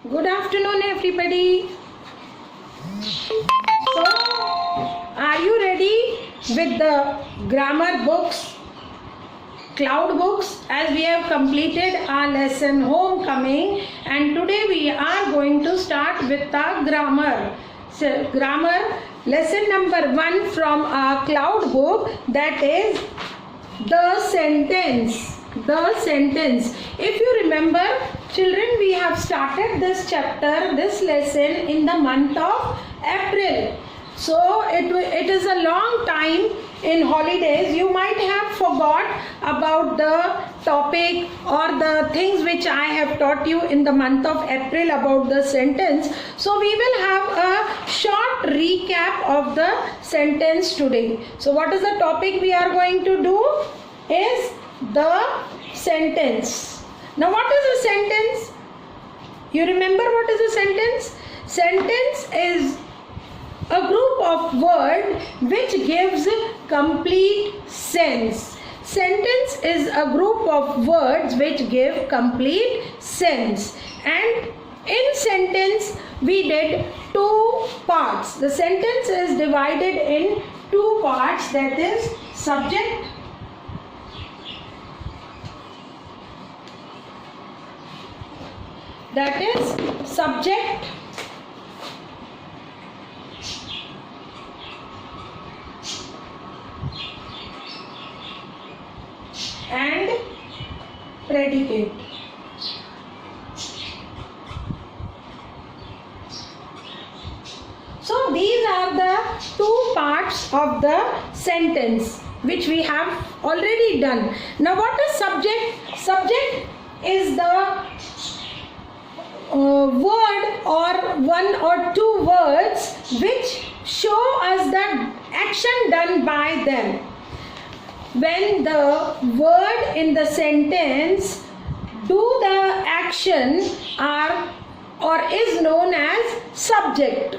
Good afternoon, everybody. So, are you ready with the grammar books, cloud books, as we have completed our lesson Homecoming, and today we are going to start with the grammar. So, grammar lesson number 1 from our cloud book, that is the sentence. The sentence. If you remember, children, we have started this chapter, this lesson in the month of April. So it is a long time in holidays. You might have forgot about the topic or the things which I have taught you in the month of April about the sentence. So we will have a short recap of the sentence today. So what is the topic we are going to do is the sentence. Now what is a sentence? You remember what is a sentence? Sentence is a group of words which gives complete sense. Sentence is a group of words which give complete sense. And in sentence we did two parts. The sentence is divided in two parts, that is subject and predicate. So these are the two parts of the sentence which we have already done. Now what is subject? Subject is the word or one or two words which show us the action done by them. When the word in the sentence do the action are or is known as subject.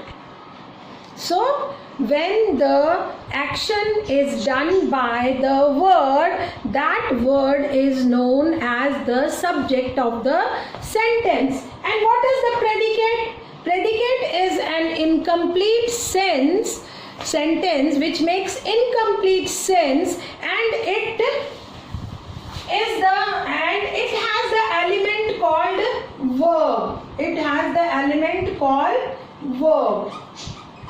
So when the action is done by the word, that word is known as the subject of the sentence. And what is the predicate? Predicate is an incomplete sentence which makes incomplete sense, and it has the element called verb. It has the element called verb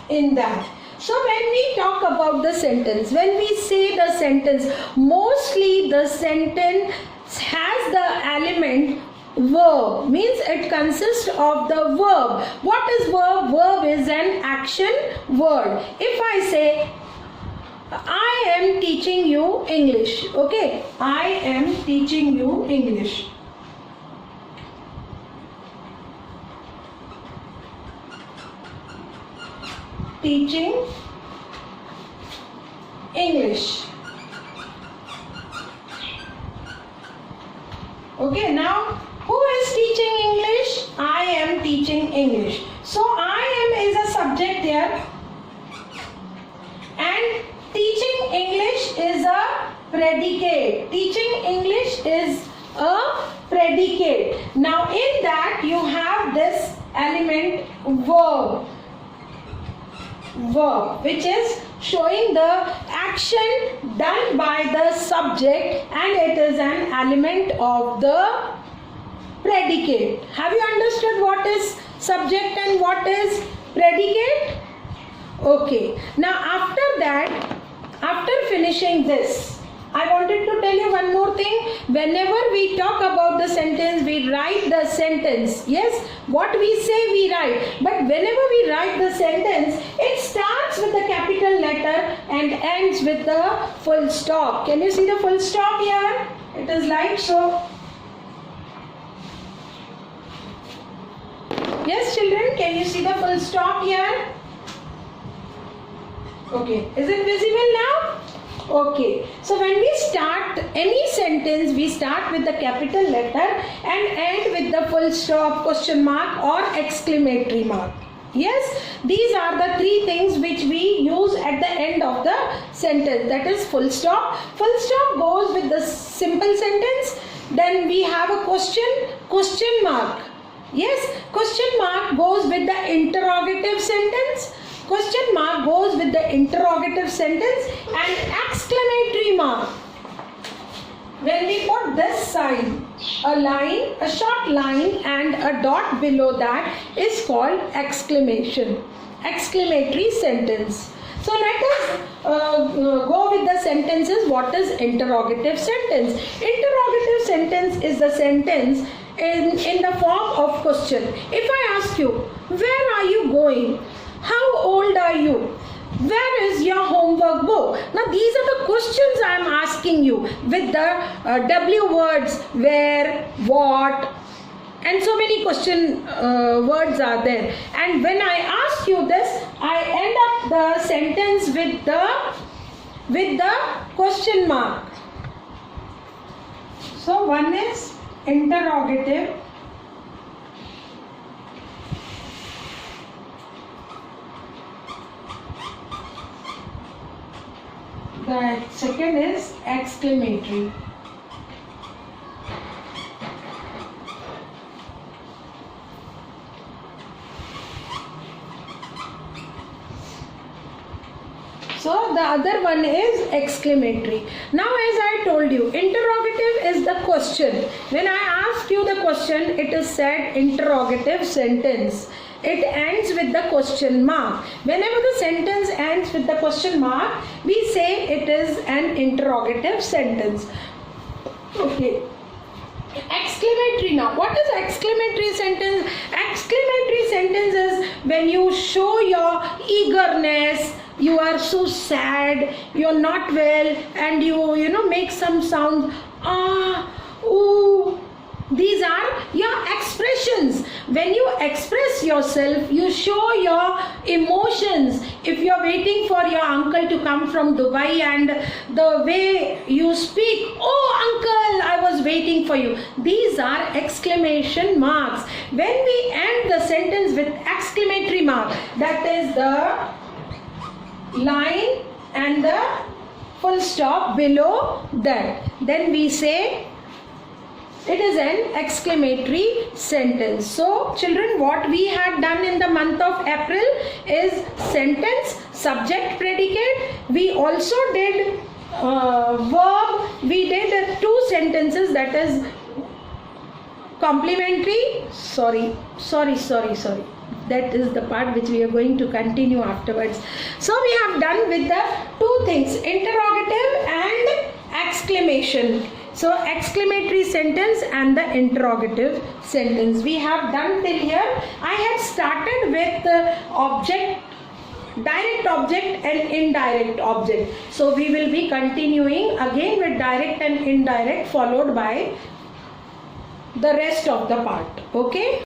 in that. So when we talk about the sentence, when we say the sentence, mostly the sentence has the element verb, means it consists of the verb. What is verb? Verb is an action word. If I say, I am teaching you English, okay, I am teaching you English. Teaching English. Okay, now who is teaching English? I am teaching English. So I am is a subject here, and teaching English is a predicate. Teaching English is a predicate. Now in that you have this element verb, which is showing the action done by the subject, and it is an element of the predicate. Have you understood what is subject and what is predicate? Okay. Now after that, after finishing this, I wanted to tell you one more thing. Whenever we talk about the sentence, we write the sentence. Yes, what we say we write. But whenever we write the sentence, it starts with the capital letter and ends with the full stop. Can you see the full stop here? It is like so. Yes, children, can you see the full stop here? Okay, is it visible now? Okay, so when we start any sentence, we start with the capital letter and end with the full stop, question mark or exclamatory mark. Yes, these are the three things which we use at the end of the sentence. That is full stop. Full stop goes with the simple sentence. Then we have a question mark. Yes, question mark goes with the interrogative sentence. Question mark goes with the interrogative sentence, and exclamatory mark. When we put this sign, a line, a short line and a dot below that is called exclamation. Exclamatory sentence. So let us go with the sentences. What is interrogative sentence? Interrogative sentence is the sentence in the form of question. If I ask you, where are you going? How old are you? Where is your homework book? Now these are the questions I am asking you with the W words, where, what, and so many question words are there. And when I ask you this, I end up the sentence with the question mark. So one is interrogative. The second is exclamatory. So the other one is exclamatory. Now as I told you, interrogative is the question. When I ask you the question, it is said interrogative sentence. It ends with the question mark. Whenever the sentence ends with the question mark, we say it is an interrogative sentence. Okay. Exclamatory now. What is exclamatory sentence? Exclamatory sentence is when you show your eagerness, you are so sad, you're not well, and you make some sound, ooh. These are your expressions. When you express yourself, you show your emotions. If you're waiting for your uncle to come from Dubai and the way you speak, oh uncle, I was waiting for you. These are exclamation marks. When we end the sentence with exclamatory mark, that is the line and the full stop below that, then we say it is an exclamatory sentence. So children, what we had done in the month of April is sentence, subject, predicate. We also did verb. We did two sentences, that is complimentary. Sorry. That is the part which we are going to continue afterwards. So we have done with the two things, interrogative and exclamation. So exclamatory sentence and the interrogative sentence we have done till here. I had started with object, direct object and indirect object. So we will be continuing again with direct and indirect, followed by the rest of the part. Okay.